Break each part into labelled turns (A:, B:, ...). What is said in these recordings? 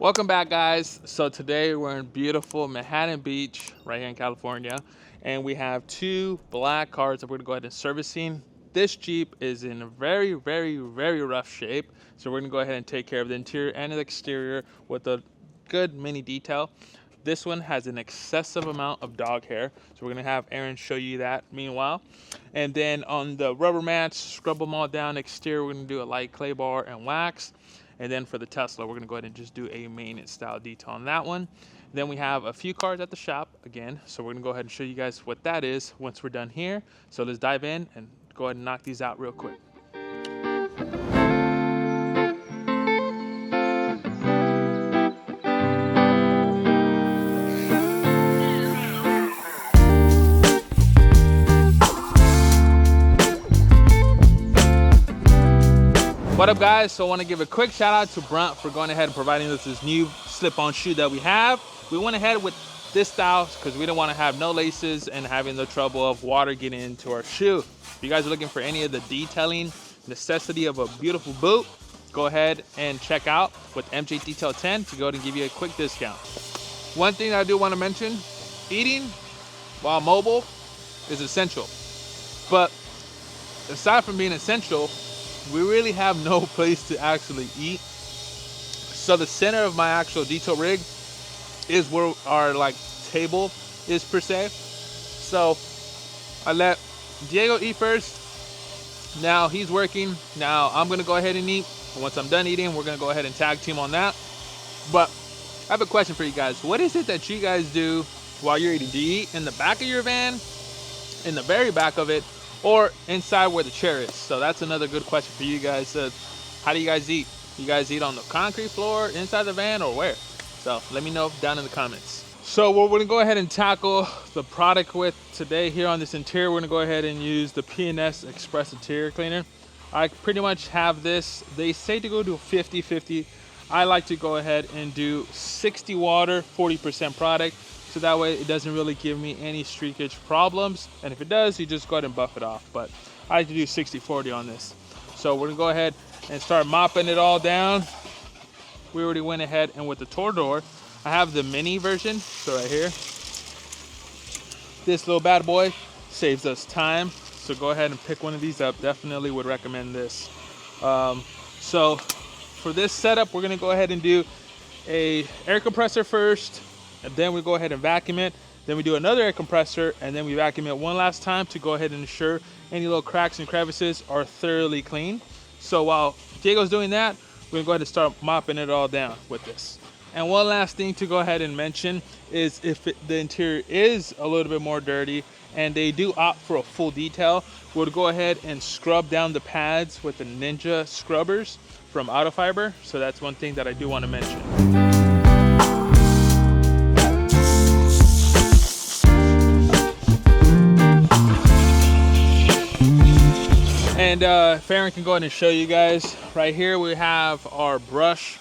A: Welcome back, guys. So today we're in beautiful Manhattan Beach right here in California, and we have two black cars that we're gonna go ahead and servicing. This Jeep is in a very rough shape, so we're gonna go ahead and take care of the interior and the exterior with a good mini detail. This one has an excessive amount of dog hair, so we're gonna have Aaron show you that meanwhile. And then on the rubber mats, scrub them all down. Exterior, we're gonna do a light clay bar and wax. And then for the Tesla, we're gonna go ahead and just do a maintenance style detail on that one. Then we have a few cars at the shop again, so we're gonna go ahead and show you guys what that is once we're done here. So let's dive in and go ahead and knock these out real quick. What up, guys? So I want to give a quick shout out to Brunt for going ahead and providing us this new slip-on shoe that we have. We went ahead with this style because we don't want to have no laces and having the trouble of water getting into our shoe. If you guys are looking for any of the detailing necessity of a beautiful boot, go ahead and check out with Mjdetail 10 to go ahead and give you a quick discount. One thing I do want to mention, eating while mobile is essential. But aside from being essential, we really have no place to actually eat. So the center of my actual detail rig is where our table is per se. So I let Diego eat first. Now he's working. Now I'm gonna go ahead and eat. And once I'm done eating, we're gonna go ahead and tag team on that. But I have a question for you guys. What is it that you guys do while you're eating? Do you eat in the back of your van, in the very back of it, or inside where the chair is? So that's another good question for you guys. How do you guys eat? You guys eat on the concrete floor, inside the van, or where? So let me know down in the comments. So we're gonna go ahead and tackle the product with today here on this interior. We're gonna go ahead and use the P&S Express Interior Cleaner. I pretty much have this. They say to go to 50-50. I like to go ahead and do 60 water, 40% product. So that way it doesn't really give me any streakage problems. And if it does, you just go ahead and buff it off. But I like to do 60-40 on this. So we're gonna go ahead and start mopping it all down. We already went ahead and with the Torador, I have the mini version. So right here, this little bad boy saves us time. So go ahead and pick one of these up. Definitely would recommend this. So for this setup, we're gonna go ahead and do a air compressor first, and then we go ahead and vacuum it. Then we do another air compressor, and then we vacuum it one last time to go ahead and ensure any little cracks and crevices are thoroughly clean. So while Diego's doing that, we're gonna go ahead and start mopping it all down with this. And one last thing to go ahead and mention is if the interior is a little bit more dirty and they do opt for a full detail, we'll go ahead and scrub down the pads with the Ninja scrubbers from Autofiber. So that's one thing that I do want to mention. And if Aaron can go ahead and show you guys, right here we have our brush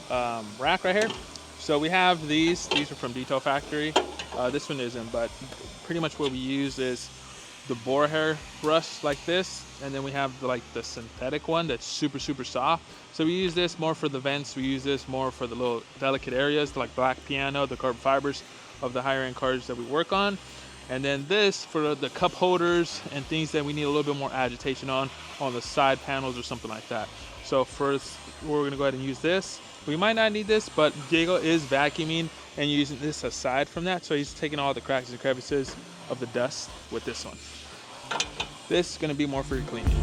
A: rack right here. So we have these are from Detail Factory. This one isn't, but pretty much what we use is the boar hair brush like this, and then we have the synthetic one that's super soft. So we use this more for the vents. We use this more for the little delicate areas like black piano, the carbon fibers of the higher end cars that we work on. And then this for the cup holders and things that we need a little bit more agitation on the side panels or something like that. So first, we're gonna go ahead and use this. We might not need this, but Diego is vacuuming and using this aside from that. So he's taking all the cracks and crevices of the dust with this one. This is gonna be more for your cleaning.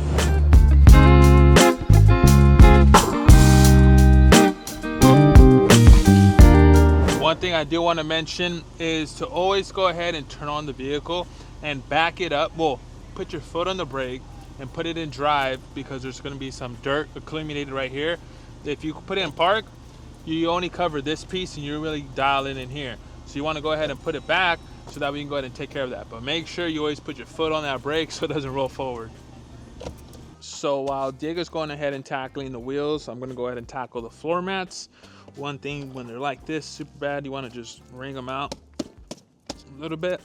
A: One thing I do want to mention is to always go ahead and turn on the vehicle and back it up. Well, put your foot on the brake and put it in drive, because there's going to be some dirt accumulated right here. If you put it in park, you only cover this piece and you're really dialing in here. So you want to go ahead and put it back so that we can go ahead and take care of that. But make sure you always put your foot on that brake so it doesn't roll forward. So while Diego's going ahead and tackling the wheels, I'm going to go ahead and tackle the floor mats. One thing, when they're like this super bad, you want to just wring them out a little bit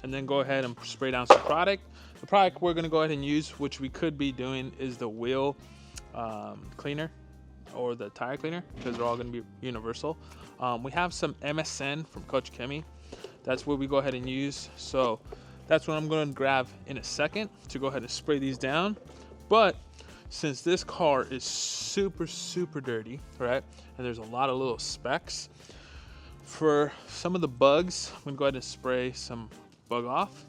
A: and then go ahead and spray down some product. The product we're going to go ahead and use, which we could be doing, is the wheel cleaner or the tire cleaner, because they're all going to be universal. We have some MSN from Coach Kemi. That's what we go ahead and use. So that's what I'm going to grab in a second to go ahead and spray these down. But since this car is super, super dirty, right, and there's a lot of little specks, for some of the bugs, I'm gonna go ahead and spray some bug off.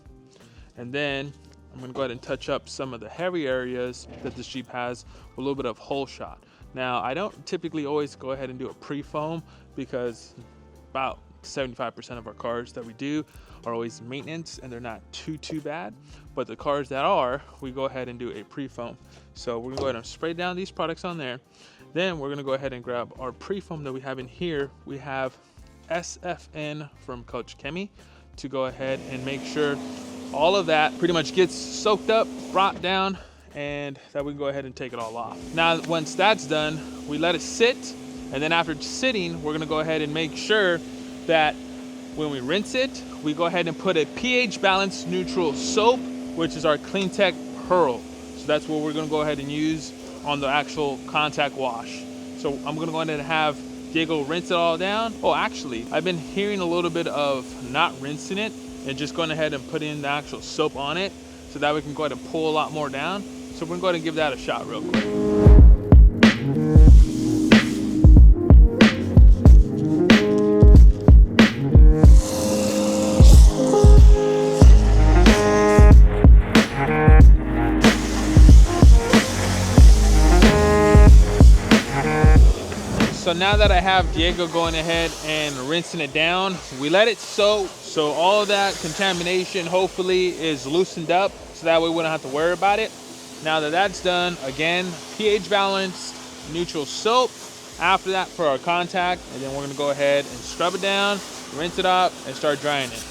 A: And then I'm gonna go ahead and touch up some of the heavy areas that this Jeep has with a little bit of hole shot. Now, I don't typically always go ahead and do a pre-foam, because about 75% of our cars that we do are always maintenance and they're not too bad. But the cars that are, we go ahead and do a pre-foam. So we're gonna go ahead and spray down these products on there. Then we're gonna go ahead and grab our pre-foam that we have in here. We have SFN from Coach Kemi to go ahead and make sure all of that pretty much gets soaked up, brought down, and that we can go ahead and take it all off. Now, once that's done, we let it sit, and then after sitting, we're gonna go ahead and make sure that when we rinse it, we go ahead and put a pH balance neutral soap, which is our Clean Tech Pearl. So that's what we're gonna go ahead and use on the actual contact wash. So I'm gonna go ahead and have Diego rinse it all down. Oh, actually, I've been hearing a little bit of not rinsing it and just going ahead and putting the actual soap on it, so that we can go ahead and pull a lot more down. So we're going to go ahead and give that a shot real quick. So now that I have Diego going ahead and rinsing it down, we let it soak, so all of that contamination hopefully is loosened up, so that way we don't have to worry about it. Now that that's done, again, pH balanced neutral soap. After that for our contact, and then we're gonna go ahead and scrub it down, rinse it up, and start drying it.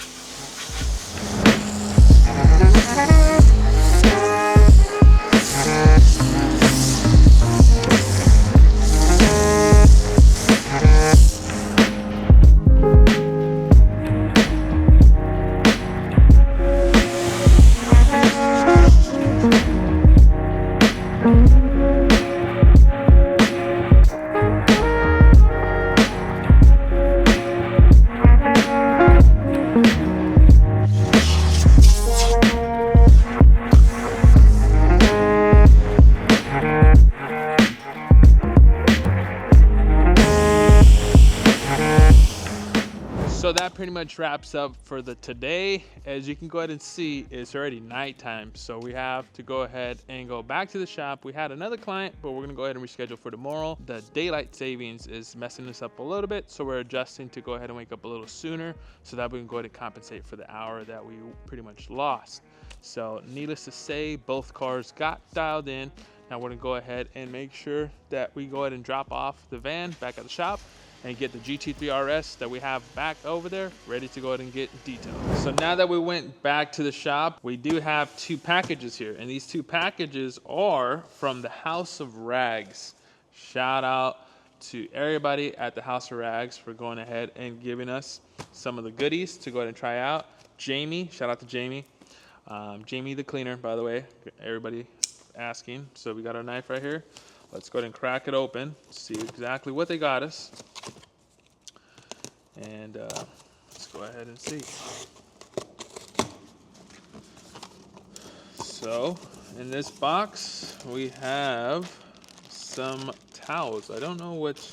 A: So that pretty much wraps up for the today. As you can go ahead and see, it's already nighttime, so we have to go ahead and go back to the shop. We had another client, but we're gonna go ahead and reschedule for tomorrow. The daylight savings is messing us up a little bit, so we're adjusting to go ahead and wake up a little sooner, so that we can go ahead and compensate for the hour that we pretty much lost. So needless to say, both cars got dialed in. Now we're gonna go ahead and make sure that we go ahead and drop off the van back at the shop and get the GT3 RS that we have back over there ready to go ahead and get detailed. So now that we went back to the shop, we do have two packages here, and these two packages are from the House of Rags. Shout out to everybody at the House of Rags for going ahead and giving us some of the goodies to go ahead and try out. Jamie, shout out to Jamie. Jamie the cleaner, by the way, everybody asking. So we got our knife right here. Let's go ahead and crack it open, see exactly what they got us. And let's go ahead and see. So in this box, we have some towels. I don't know which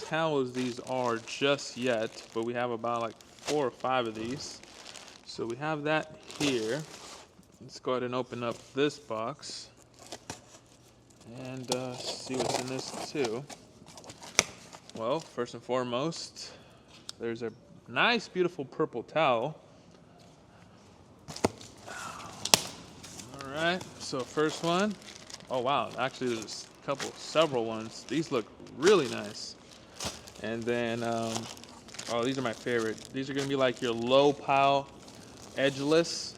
A: towels these are just yet, but we have about like 4 or 5 of these. So we have that here. Let's go ahead and open up this box and see what's in this too. Well, first and foremost, there's a nice, beautiful purple towel. All right, so first one. Oh wow, actually there's several ones. These look really nice. And then, oh, these are my favorite. These are gonna be like your low pile, edgeless.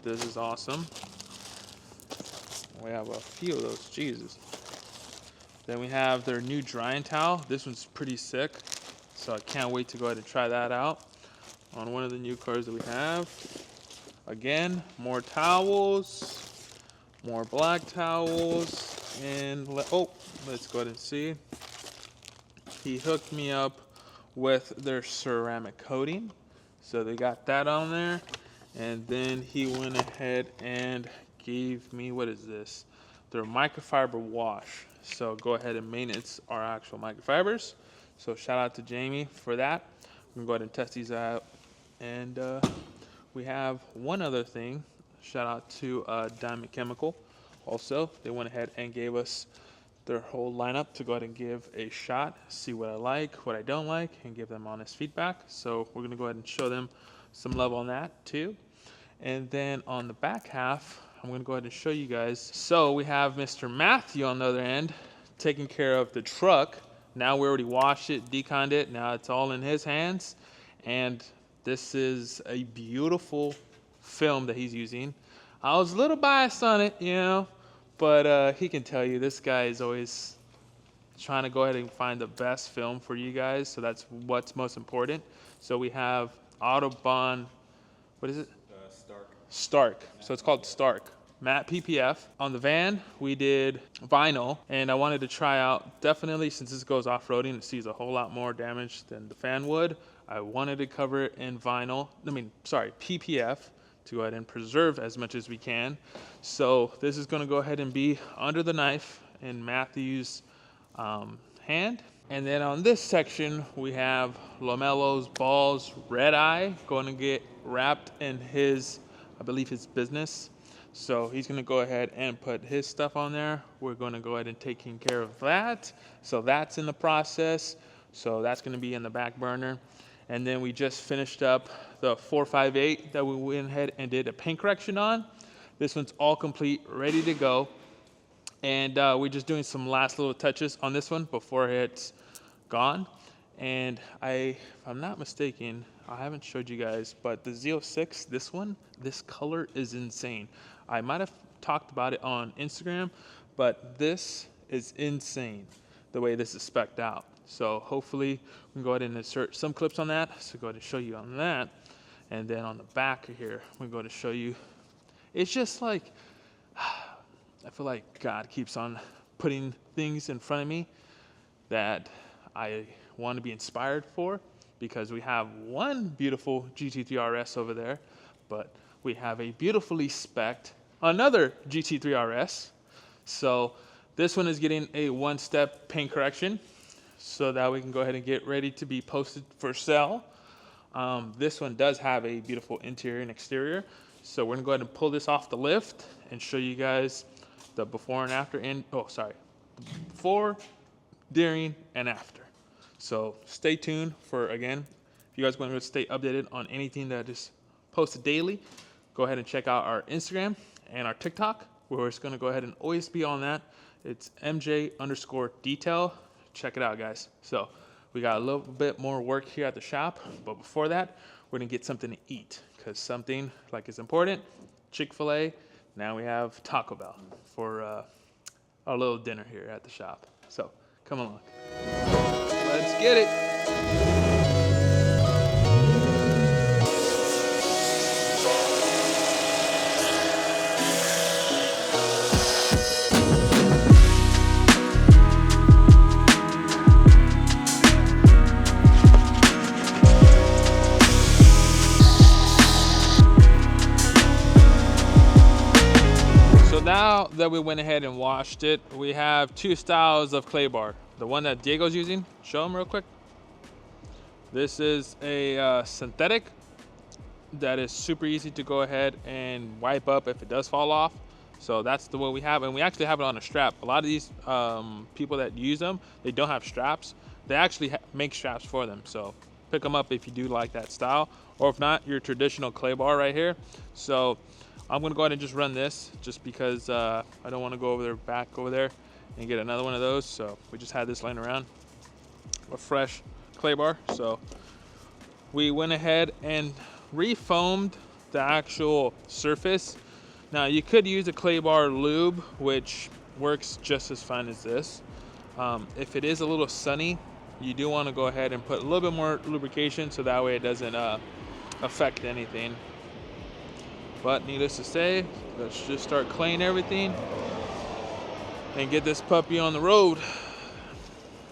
A: This is awesome. We have a few of those, Jesus. Then we have their new drying towel. This one's pretty sick, so I can't wait to go ahead and try that out on one of the new cars that we have. Again, more towels, more black towels, and let's go ahead and see. He hooked me up with their ceramic coating, so they got that on there. And then he went ahead and gave me, what is this? Their microfiber wash. So go ahead and maintenance our actual microfibers. So shout out to Jamie for that. I'm gonna go ahead and test these out. And we have one other thing. Shout out to Diamond Chemical. Also, they went ahead and gave us their whole lineup to go ahead and give a shot, see what I like, what I don't like, and give them honest feedback. So we're gonna go ahead and show them some love on that too. And then on the back half, I'm gonna go ahead and show you guys. So we have Mr. Matthew on the other end taking care of the truck. Now we already washed it, deconned it. Now it's all in his hands. And this is a beautiful film that he's using. I was a little biased on it, you know, but he can tell you this guy is always trying to go ahead and find the best film for you guys. So that's what's most important. So we have Autobahn, what is it? Stark. So it's called Stark. Matte PPF. On the van, we did vinyl, and I wanted to try out, definitely since this goes off-roading, it sees a whole lot more damage than the fan would. I wanted to cover it in PPF, to go ahead and preserve as much as we can. So this is gonna go ahead and be under the knife in Matthew's hand. And then on this section, we have Lamelo's balls, red eye, going to get wrapped in his, I believe his business. So he's gonna go ahead and put his stuff on there. We're gonna go ahead and taking care of that. So that's in the process. So that's gonna be in the back burner. And then we just finished up the 458 that we went ahead and did a paint correction on. This one's all complete, ready to go. And we're just doing some last little touches on this one before it's gone. And if I'm not mistaken, I haven't showed you guys, but the Z06, this color is insane. I might have talked about it on Instagram, but this is insane, the way this is spec'd out. So hopefully we can go ahead and insert some clips on that. So go ahead and show you on that. And then on the back here, we're going to show you. It's just like, I feel like God keeps on putting things in front of me that I want to be inspired for, because we have one beautiful GT3 RS over there, but we have a beautifully spec'd another GT3 RS. So this one is getting a one-step paint correction so that we can go ahead and get ready to be posted for sale. This one does have a beautiful interior and exterior. So we're gonna go ahead and pull this off the lift and show you guys the before and after, before, during, and after. So stay tuned for, again, if you guys want to stay updated on anything that is posted daily, go ahead and check out our Instagram and our TikTok, where it's gonna go ahead and always be on that. It's MJ_detail. Check it out, guys. So we got a little bit more work here at the shop, but before that, we're gonna get something to eat, because something like is important. Chick-fil-A. Now we have Taco Bell for our little dinner here at the shop. So come along. Let's get it. Now that we went ahead and washed it, we have two styles of clay bar. The one that Diego's using, show him real quick. This is a synthetic that is super easy to go ahead and wipe up if it does fall off. So that's the one we have, and we actually have it on a strap. A lot of these people that use them, they don't have straps. They actually make straps for them. So pick them up if you do like that style, or if not, your traditional clay bar right here. So I'm gonna go ahead and just run this, just because I don't want to go back over there and get another one of those. So we just had this laying around, a fresh clay bar. So we went ahead and refoamed the actual surface. Now you could use a clay bar lube, which works just as fine as this. If it is a little sunny, you do want to go ahead and put a little bit more lubrication, so that way it doesn't affect anything. But needless to say, let's just start claying everything. and get this puppy on the road.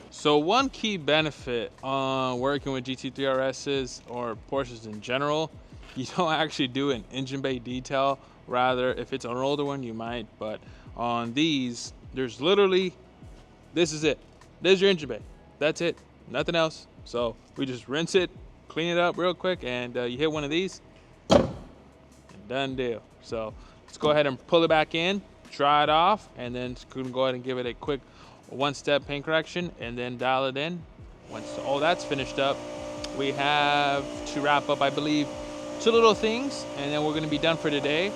A: So one key benefit on working with GT3RSs or Porsches in general, you don't actually do an engine bay detail. Rather, if it's an older one, you might, but on these, there's literally, this is it. There's your engine bay. That's it, nothing else. So we just rinse it, clean it up real quick, and you hit one of these, and done deal. So let's go ahead and pull it back in, dry it off, and then go ahead and give it a quick one-step paint correction, and then dial it in. Once all that's finished up, we have to wrap up, I believe, 2 little things, and then we're going to be done for today.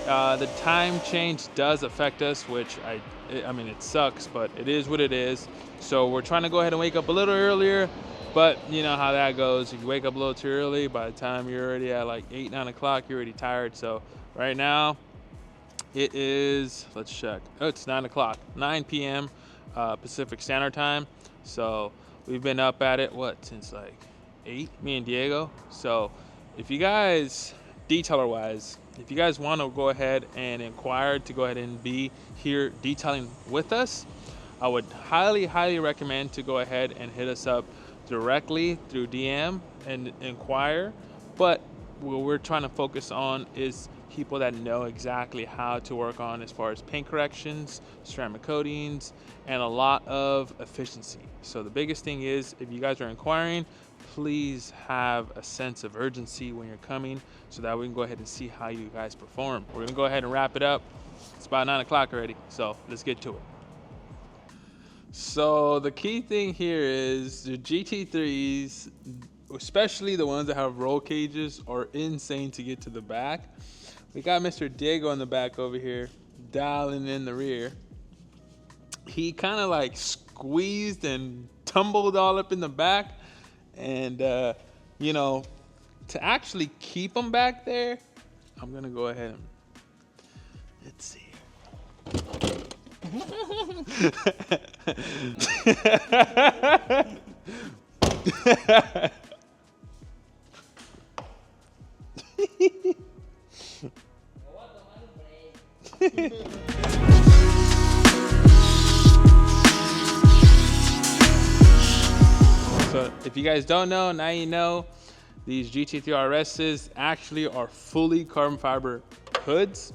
A: The time change does affect us, which I mean, it sucks, but it is what it is. So we're trying to go ahead and wake up a little earlier, but you know how that goes. If you wake up a little too early, by the time you're already at like 8, 9 o'clock, you're already tired. So right now it is, let's check. Oh, it's 9 o'clock, 9 p.m. Pacific Standard Time. So we've been up at it, what, since like 8, me and Diego. So if you guys, detailer wise, if you guys want to go ahead and inquire to go ahead and be here detailing with us, I would highly recommend to go ahead and hit us up directly through DM and inquire. But what we're trying to focus on is people that know exactly how to work on as far as paint corrections, ceramic coatings, and a lot of efficiency. So the biggest thing is, if you guys are inquiring, please have a sense of urgency when you're coming, so that we can go ahead and see how you guys perform. We're gonna go ahead and wrap it up. It's about 9 o'clock already, so let's get to it. So the key thing here is the GT3s, especially the ones that have roll cages, are insane to get to the back. We got Mr. Diego in the back over here, dialing in the rear. He kind of like squeezed and tumbled all up in the back. And, you know, to actually keep him back there, I'm going to go ahead and, let's see. So if you guys don't know, now you know. These GT3 RSs actually are fully carbon fiber hoods.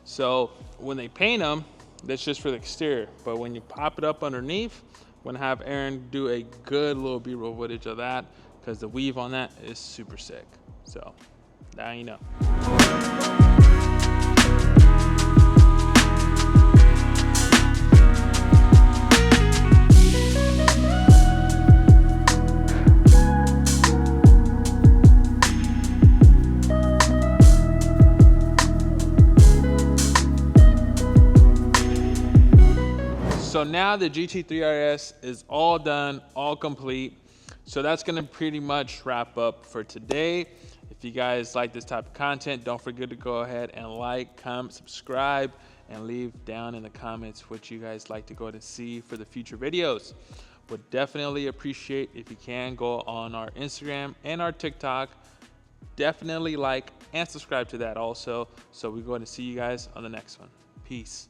A: So when they paint them, that's just for the exterior. But when you pop it up underneath, I'm gonna have Aaron do a good little B-roll footage of that, because the weave on that is super sick. So now you know. So now the GT3 RS is all done, all complete. So that's gonna pretty much wrap up for today. If you guys like this type of content, don't forget to go ahead and like, comment, subscribe, and leave down in the comments what you guys like to go ahead and see for the future videos. Would definitely appreciate if you can go on our Instagram and our TikTok. Definitely like and subscribe to that also. So we go ahead and see you guys on the next one. Peace.